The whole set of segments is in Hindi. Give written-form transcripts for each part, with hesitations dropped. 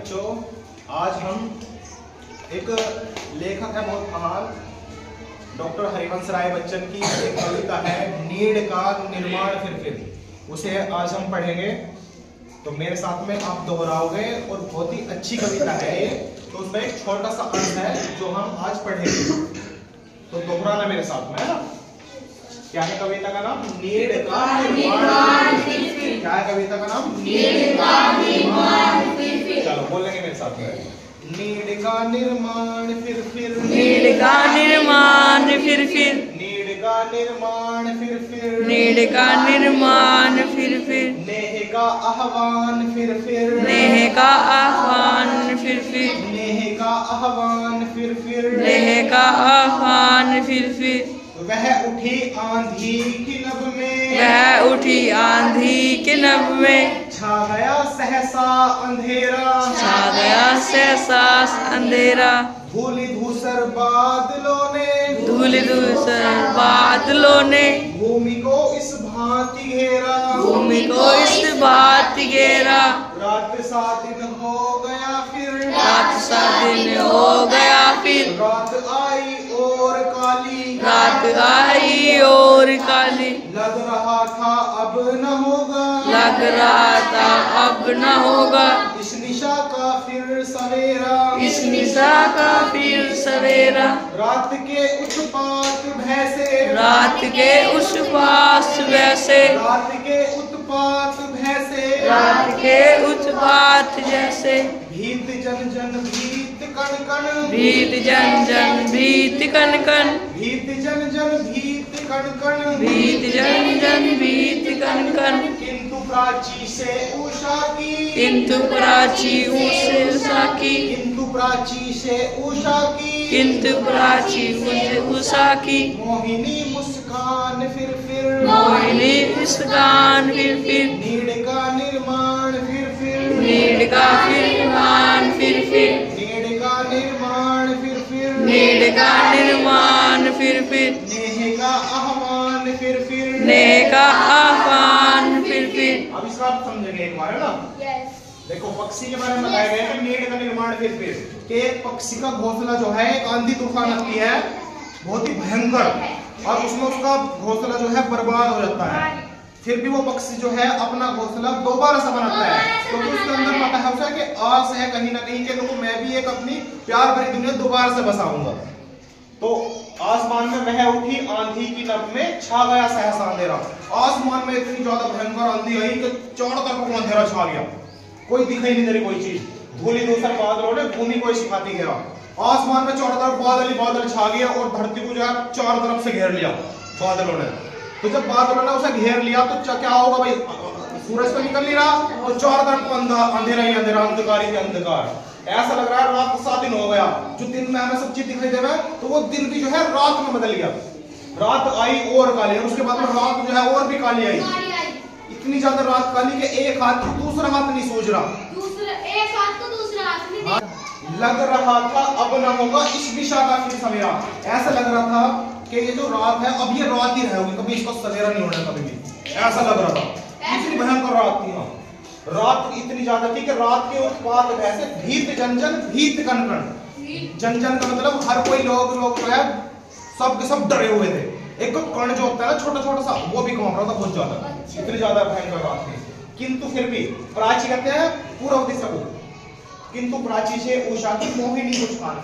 बच्चों, आज हम एक लेखक है बहुत महान डॉक्टर हरिवंश राय बच्चन की एक कविता है नीड का निर्माण फिर उसे आज हम पढ़ेंगे। तो मेरे साथ में आप दोहराओगे और बहुत ही अच्छी कविता है ये। तो उसमें एक छोटा सा अंश है जो हम आज पढ़ेंगे, तो दोहराना मेरे साथ में, है ना। क्या है कविता का नाम? नीड का निर्माण फिर। क्या है कविता का नाम? नीड का निर्माण फिर। चलो बोलेंगे मेरे साथ में। नीड का निर्माण फिर नीड का निर्माण फिर नीड का निर्माण फिर नीड का निर्माण फिर नेह का आह्वान फिर नेह का आह्वान फिर नेह का आह्वान फिर नेह का आह्वान फिर वह उठी आंधी की नभ में वह उठी आंधी के नभ में छा गया सहसा अंधेरा छा गया सहसा अंधेरा धूलि धूसर बादलों ने भूमि को इस भांति घेरा भूमि को इस बात घेरा रात सा दिन हो गया फिर रात सा दिन हो गया फिर रात आई और काली रात आई और काली लग रहा था अब न होगा लग रहा था अब न होगा इस निशा का फिर सवेरा इस निशा का फिर सवेरा रात के उत्पात भय से रात के उस पास वैसे रात के उत्पात भय से रात के उत्पात जैसे भीत जन जन भीत कण कण भीत जन जन भीत कन कन भीत जन जन भीत कण कण भीत जन जन भीत कन कन किंतु प्राची से उषा की किंतु प्राची उषा की किंतु प्राची से उषा की किंतु प्राची उषा की मोहिनी मुस्कान फिर मोहिनी मुस्कान फिर नीड का निर्माण फिर नीड का निर्माण फिर नीड का निर्माण फिर नीड का निर्माण फिर नेह का आह्वान फिर नेह का आह्वान फिर अब इसका आप समझेंगे एक बार, है ना। देखो पक्षी के बारे में बताया गया है नीड का निर्माण फिर कि एक पक्षी का घोंसला जो है एक आंधी तूफान आती है बहुत ही भयंकर और उसमें उसका घोंसला जो है बर्बाद हो जाता है, फिर भी वो पक्षी जो है अपना घोंसला दोबारा से बनाता है क्योंकि उसके अंदर पता है उसे कि आस है कहीं ना कहीं के मैं भी एक अपनी प्यार भरी दुनिया दोबारा से बसाऊंगा। तो आसमान में वह उठी आंधी की नभ में छा गया सहसा अंधेरा। आसमान में इतनी ज्यादा भयंकर आंधी आई कि चारों तरफ अंधेरा छा गया, कोई दिखाई नहीं दे रही कोई चीज। धूलि धूसर बादलों ने भूमि को इस भांति घेरा। आसमान में चारों तरफ बादल ही बादल छा गया और धरती को जो है चारों तरफ से घेर लिया बादलों ने। तो जब बादलों ने उसे घेर लिया तो क्या होगा भाई, सूरज तो निकल नहीं रहा तो चारों तरफ अंधेरा ही अंधेरा, अंधकार ही अंधकार। ऐसा लग रहा है रात 7 दिन हो गया। जो दिन में हमें सब चीज दिखाई दे रहा है तो वो दिन भी जो है रात में बदल गया। रात आई और काली और उसके बाद में रात जो है और भी काली आई। इतनी ज्यादा रात काली कि एक हाथ तो दूसरा हाथ नहीं सूझ रहा, एक हाथ तो दूसरा हाथ नहीं। लग रहा था अब न होगा इस दिशा का फिर सवेरा। ऐसा लग रहा था कि ये जो रात है अब ये रात ही रहेगी, कभी इसको सवेरा नहीं होना कभी भी, ऐसा लग रहा था। इतनी भयंकर रात थी। हाँ, रात इतनी ज्यादा थी कि रात के उत्पात ऐसे भीत जन जन भीत कण कण। जन जन का मतलब हर कोई लोग जो है सब के सब डरे हुए थे। एक कण जो होता है ना छोटा छोटा सा, वो भी कांप रहा था बहुत ज्यादा, इतनी ज्यादा भयंकर रात थी। किंतु फिर भी प्राची कहते हैं पूर्व दिशा को, किंतु प्राची से उषा की मोहिनी मुस्कान।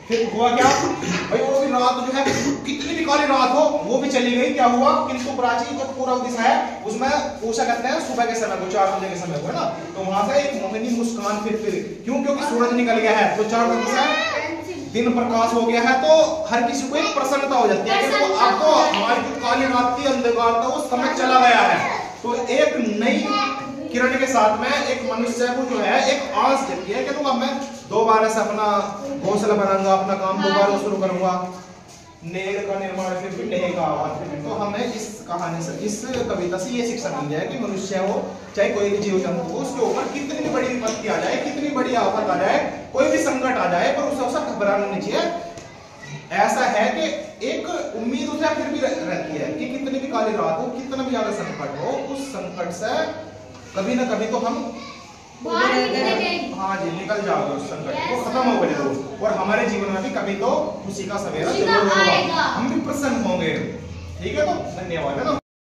फिर हुआ क्या भाई, वो भी रात जो है कितनी भी काली रात हो वो भी चली गई। क्या हुआ? किंतु प्राची जो पूर्व दिशा है उसमें उषा कहते हैं सुबह के समय को, 4 बजे के समय को, है ना। तो वहां से एक मोहिनी मुस्कान फिर क्यों? क्योंकि सूरज निकल गया है तो 4 बजे से दिन प्रकाश हो गया है तो हर किसी को एक प्रसन्नता हो जाती है कि अब तो हमारी जो काली रात की अंधकार था वो समय चला गया है। तो एक नई किरण के साथ में एक मनुष्य को जो है एक आस जगती है कि तो अब मैं दोबारा से अपना घोंसला बनाऊंगा, अपना काम दोबारा शुरू करूंगा। नेड का निर्माण फिर नेह का आह्वान। तो हमें इस कहानी से, इस कविता से ये शिक्षा मिल जाए कि मनुष्य हो चाहे कोई भी जीव जंतु हो, उसके ऊपर कितनी भी बड़ी विपत्ति आ जाए, कितनी बड़ी आफत आ जाए, कोई भी संकट आ जाए, पर उसे घबराना नहीं चाहिए। ऐसा है कि एक उम्मीद उसे फिर भी रहती है कि कितनी भी काली रात हो, कितना भी ज्यादा संकट हो, उस संकट से कभी ना कभी तो हम हाँ जी निकल जाओगे उस संकट, वो खत्म हो गए वो, और हमारे जीवन में भी कभी तो खुशी का सवेरा खुशी का जरूर होगा, आएगा। हम भी प्रसन्न होंगे। ठीक है, तो धन्यवाद है।